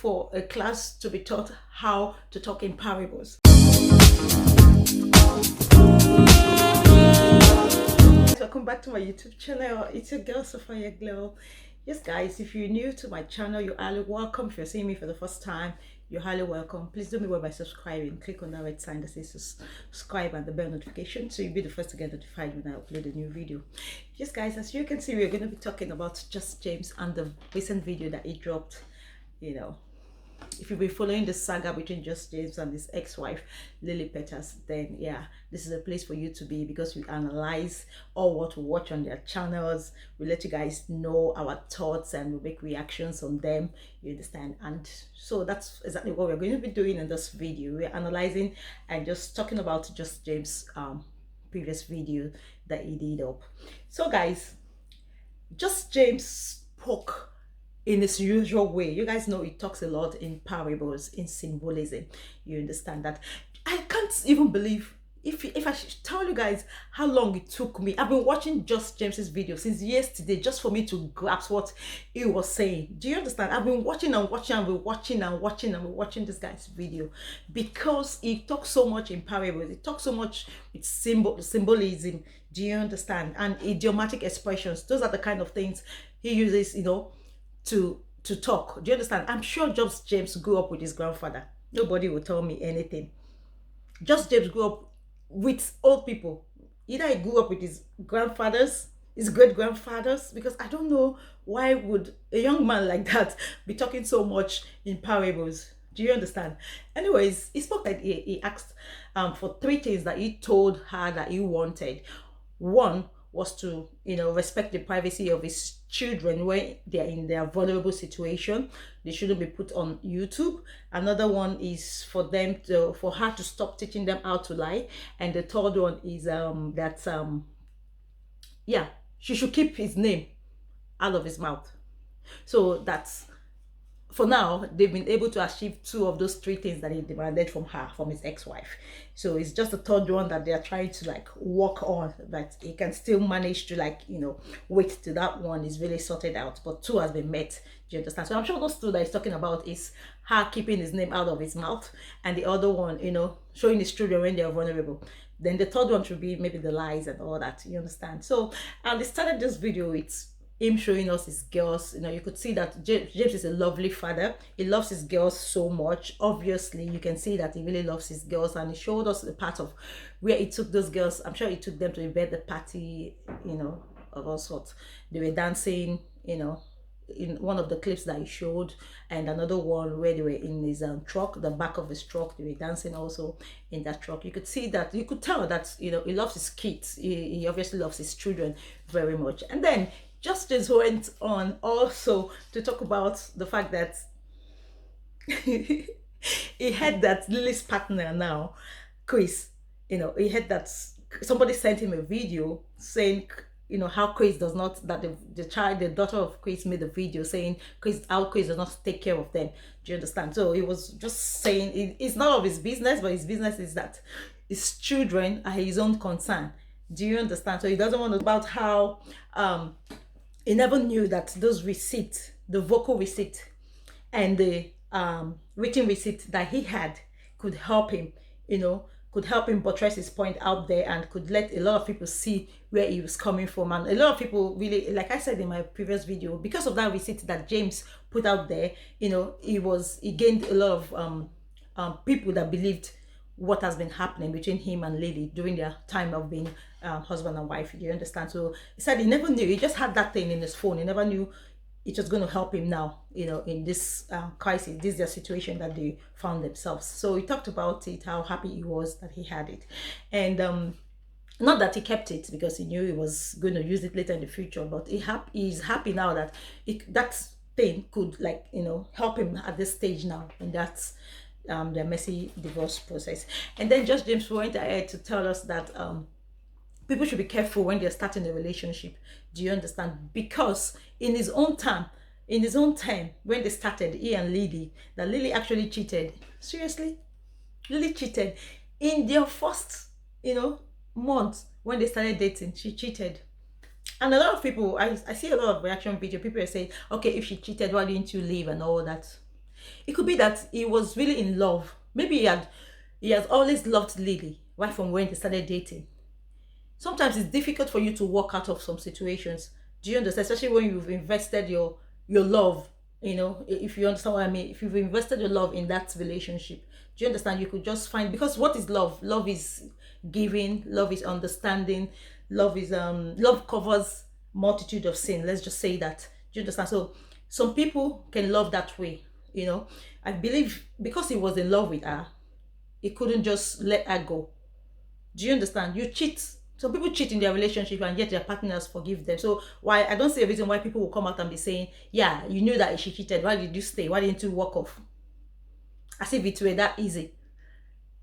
for a class to be taught how to talk in parables. Welcome back to my YouTube channel. It's your girl Sophia Glow. Yes guys, if you're new to my channel, you're highly welcome. If you're seeing me for the first time, you're highly welcome. Please do me well by subscribing. Click on that red sign that says subscribe and the bell notification so you'll be the first to get notified when I upload a new video. Yes guys, as you can see, we're going to be talking about Just James and the recent video that he dropped. You know, if you've been following the saga between Just James and his ex-wife Lily Peters, then yeah, this is a place for you to be, because we analyze all what we watch on their channels. We let you guys know our thoughts and we make reactions on them, you understand? And so that's exactly what we're going to be doing in this video. We're analyzing and just talking about Just James previous video that he did up. So guys, Just James spoke in his usual way. You guys know he talks a lot in parables, in symbolism. You understand that? I can't even believe, if I should tell you guys how long it took me. I've been watching Just James's video since yesterday just for me to grasp what he was saying. Do you understand? I've been watching and watching and watching this guy's video, because he talks so much in parables. He talks so much with symbolism. Do you understand? And idiomatic expressions. Those are the kind of things he uses, you know, to talk. Do you understand? I'm sure Just James grew up with his grandfather. Nobody will tell me anything. Just James grew up with old people. Either he grew up with his grandfathers, his great-grandfathers, because I don't know why would a young man like that be talking so much in parables. Do you understand? Anyways, he spoke like he asked for 3 things that he told her that he wanted. One was to, you know, respect the privacy of his children when they're in their vulnerable situation. They shouldn't be put on YouTube. Another one is for her to stop teaching them how to lie. And the third one is yeah, she should keep his name out of his mouth. So that's, for now, they've been able to achieve 2 of those 3 things that he demanded from her, from his ex-wife. So it's just the third one that they're trying to like work on, but he can still manage to, like, you know, wait till that one is really sorted out. But 2 has been met. Do you understand? So I'm sure those 2 that he's talking about is her keeping his name out of his mouth, and the other one, you know, showing his children when they're vulnerable. Then the third one should be maybe the lies and all that. You understand? So I started this video with him showing us his girls. You know, you could see that James is a lovely father. He loves his girls so much. Obviously, you can see that he really loves his girls, and he showed us the part of where he took those girls. I'm sure he took them to a birthday party, you know, of all sorts. They were dancing, you know, in one of the clips that he showed, and another one where they were in his truck, the back of his truck. They were dancing also in that truck. You could see that, you could tell that, you know, he loves his kids. He obviously loves his children very much. And then Justice went on also to talk about the fact that he heard that Lily's partner now, Chris, you know, he heard that somebody sent him a video saying, you know, how Chris does not, that the daughter of Chris made a video saying how Chris does not take care of them. Do you understand? So he was just saying it's not of his business, but his business is that his children are his own concern. Do you understand? So he doesn't want to about how he never knew that those receipts, the vocal receipt and the written receipt that he had, could help him, you know, could help him buttress his point out there, and could let a lot of people see where he was coming from. And a lot of people really, like I said in my previous video, because of that receipt that James put out there, you know, he gained a lot of people that believed what has been happening between him and Lily during their time of being husband and wife. Do you understand? So he said he never knew. He just had that thing in his phone. He never knew it was going to help him now, you know, in this crisis, this is their situation that they found themselves. So he talked about it, how happy he was that he had it. And not that he kept it because he knew he was going to use it later in the future, but he's happy now that that thing could, like, you know, help him at this stage now. And that's their messy divorce process. And then Just James went ahead to tell us that people should be careful when they're starting a relationship. Do you understand? Because in his own time, when they started, he and Lily, that Lily actually cheated. Seriously? Lily cheated. In their first, you know, month when they started dating, she cheated. And a lot of people, I see a lot of reaction video, people are saying, okay, if she cheated, why didn't you leave and all that? It could be that he was really in love. Maybe he has always loved Lily right from when they started dating. Sometimes it's difficult for you to walk out of some situations. Do you understand? Especially when you've invested your love. If you understand what I mean. If you've invested your love in that relationship, do you understand? You could just find, because what is love? Love is giving. Love is understanding. Love covers multitude of sin. Let's just say that. Do you understand? So some people can love that way. I believe because he was in love with her, he couldn't just let her go. Do you understand? You cheat. Some people cheat in their relationship and yet their partners forgive them. So why I don't see a reason why people will come out and be saying, yeah, you knew that she cheated. Why did you stay? Why didn't you walk off? As if it were that easy.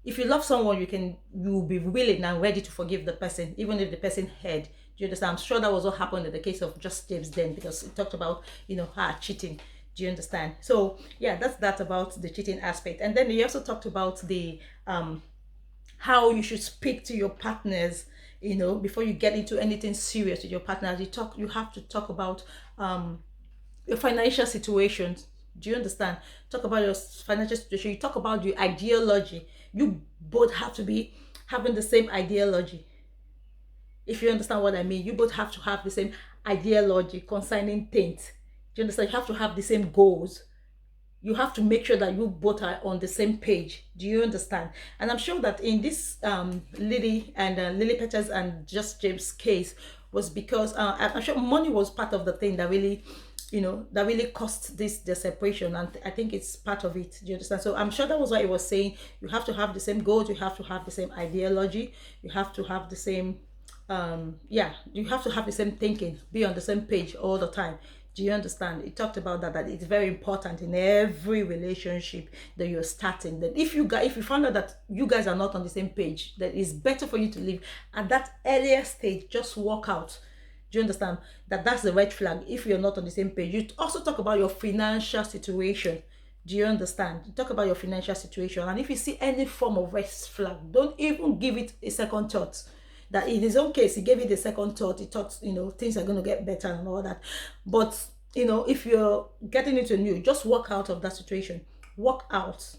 If you love someone, you'll be willing and ready to forgive the person, even if the person had. Do you understand? I'm sure that was what happened in the case of Just James then, because it talked about, her cheating. Do you understand? So yeah, that's that about the cheating aspect. And then he also talked about the how you should speak to your partners, before you get into anything serious with your partners. You have to talk about your financial situation. Do you understand? Talk about your financial situation. You talk about your ideology. You both have to be having the same ideology. If you understand what I mean, you both have to have the same ideology concerning things. Do you understand? You have to have the same goals. You have to make sure that you both are on the same page. Do you understand? And I'm sure that in this Lily and Lily Peters and Just James case was because I'm sure money was part of the thing that really, that really caused the separation. And I think it's part of it. Do you understand? So I'm sure that was what he was saying. You have to have the same goals. You have to have the same ideology. You have to have the same, you have to have the same thinking. Be on the same page all the time. Do you understand? It talked about that it's very important in every relationship that you're starting. That if you find out that you guys are not on the same page, that it's better for you to leave at that earlier stage. Just walk out. Do you understand? That's the red flag. If you're not on the same page, you also talk about your financial situation. Do you understand? You talk about your financial situation, and if you see any form of red flag, don't even give it a second thought. That in his own case, he gave it a second thought. He thought, things are going to get better and all that. But, if you're getting into a new, just walk out of that situation. Walk out.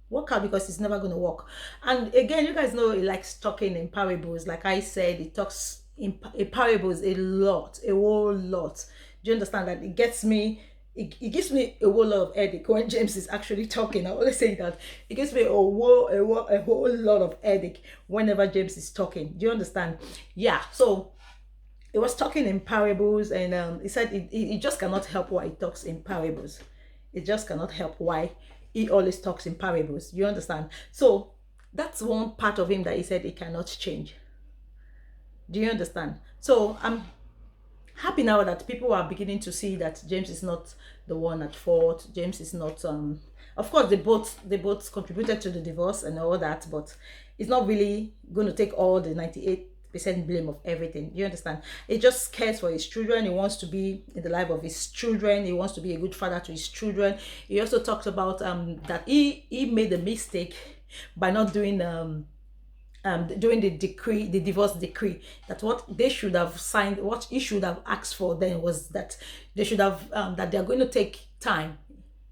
Walk out, because it's never going to work. And again, you guys know he likes talking in parables. Like I said, he talks in parables a lot, a whole lot. Do you understand that? It gives me a whole lot of headache when James is actually talking. I always say that it gives me a whole lot of headache whenever James is talking. Do you understand? Yeah. So he was talking in parables, and he said he just cannot help why he talks in parables. It just cannot help why he always talks in parables. You understand? So that's one part of him that he said he cannot change. Do you understand? So I'm happy now that people are beginning to see that James is not the one at fault. James is not of course they both contributed to the divorce and all that, but it's not really going to take all the 98% blame of everything. You understand? He just cares for his children. He wants to be in the life of his children. He wants to be a good father to his children. He also talks about that he made a mistake by not doing the divorce decree, that what they should have signed, what he should have asked for then was that they should have that they're going to take time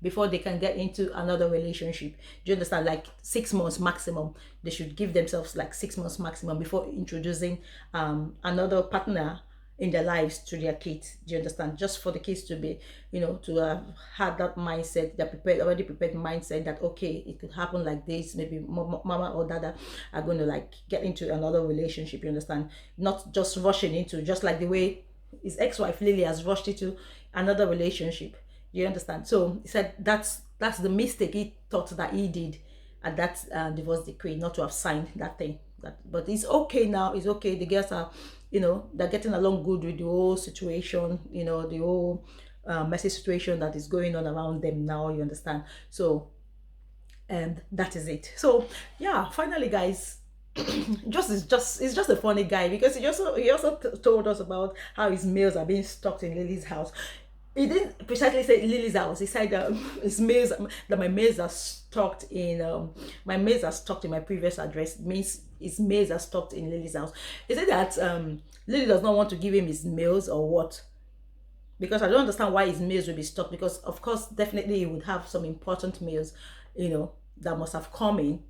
before they can get into another relationship. Do you understand? Like 6 months maximum. They should give themselves like 6 months maximum before introducing another partner in their lives to their kids. Do you understand? Just for the kids to be, to have had that mindset, that already prepared mindset that, okay, it could happen like this. Maybe mama or dada are going to like get into another relationship. You understand? Not just rushing into, just like the way his ex-wife Lily has rushed into another relationship. You understand? So he said that's the mistake he thought that he did at that divorce decree, not to have signed that thing. But it's okay now. It's okay. The girls are, they're getting along good with the whole situation, the whole messy situation that is going on around them now. You understand? So, and that is it. So yeah, finally, guys, it's just a funny guy, because he also told us about how his mails are being stocked in Lily's house. He didn't precisely say Lily's house. He said his mails, that my mails are stocked in my previous address. Means his mails are stocked in Lily's house. He said that Lily does not want to give him his mails or what. because I don't understand why his mails will be stopped, because of course definitely he would have some important mails, that must have come in,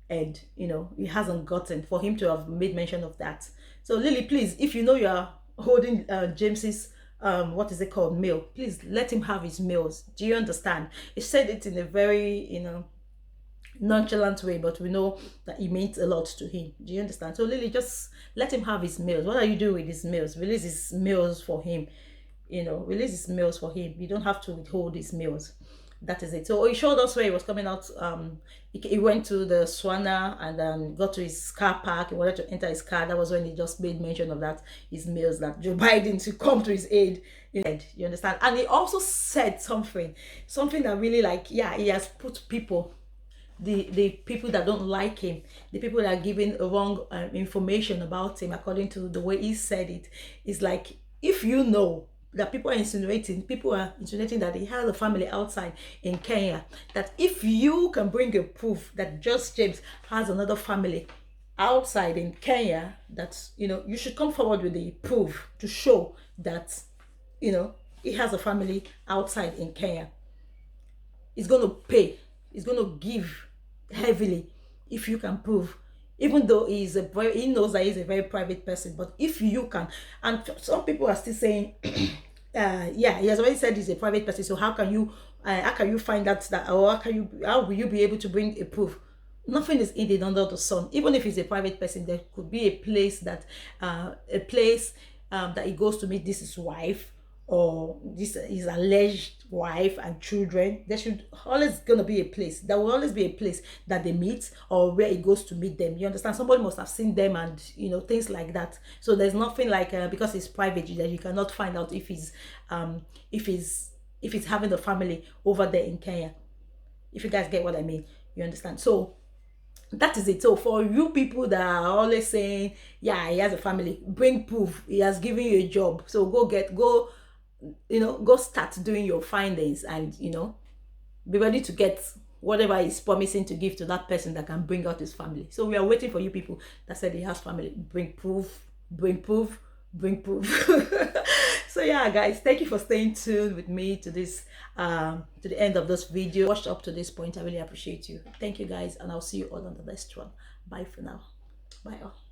and he hasn't gotten, for him to have made mention of that. So Lily, please, if you know you are holding James's what is it called, mail, please let him have his mails. Do you understand? He said it in a very nonchalant way, but we know that it means a lot to him. Do you understand? So Lily, just let him have his mails. What are you doing with his mails? Release his mails for him. Release his mails for him. You don't have to withhold his mails. That is it. So he showed us where he was coming out. He went to the Swana and got to his car park. He wanted to enter his car. That was when he just made mention of that, his mails, that Joe Biden to come to his aid. You understand? And he also said something that really, like, yeah, he has put people, the people that don't like him, the people that are giving wrong information about him, according to the way he said it, is like, if you know that people are insinuating that he has a family outside in Kenya, that if you can bring a proof that Just James has another family outside in Kenya, that you should come forward with the proof to show that he has a family outside in Kenya. He's going to pay, he's going to give heavily if you can prove, even though he knows that he's a very private person. But if you can, and some people are still saying yeah, he has already said he's a private person, so how can you find out that, or how will you be able to bring a proof? Nothing is hidden under the sun. Even if he's a private person, there could be a place that that he goes to meet this his wife, or this his alleged wife and children. There should always gonna be a place. There will always be a place that they meet, or where he goes to meet them. You understand? Somebody must have seen them, and things like that. So there's nothing like because it's private that you cannot find out if he's having a family over there in Kenya. If you guys get what I mean, you understand? So that is it. So for you people that are always saying, yeah, he has a family, bring proof. He has given you a job, so go start doing your findings, and be ready to get whatever he's promising to give to that person that can bring out his family. So we are waiting for you people that said he has family. Bring proof, bring proof, bring proof. So yeah, guys, thank you for staying tuned with me to this to the end of this video. Watched up to this point. I really appreciate you. Thank you, guys, and I'll see you all on the next one. Bye for now. Bye all.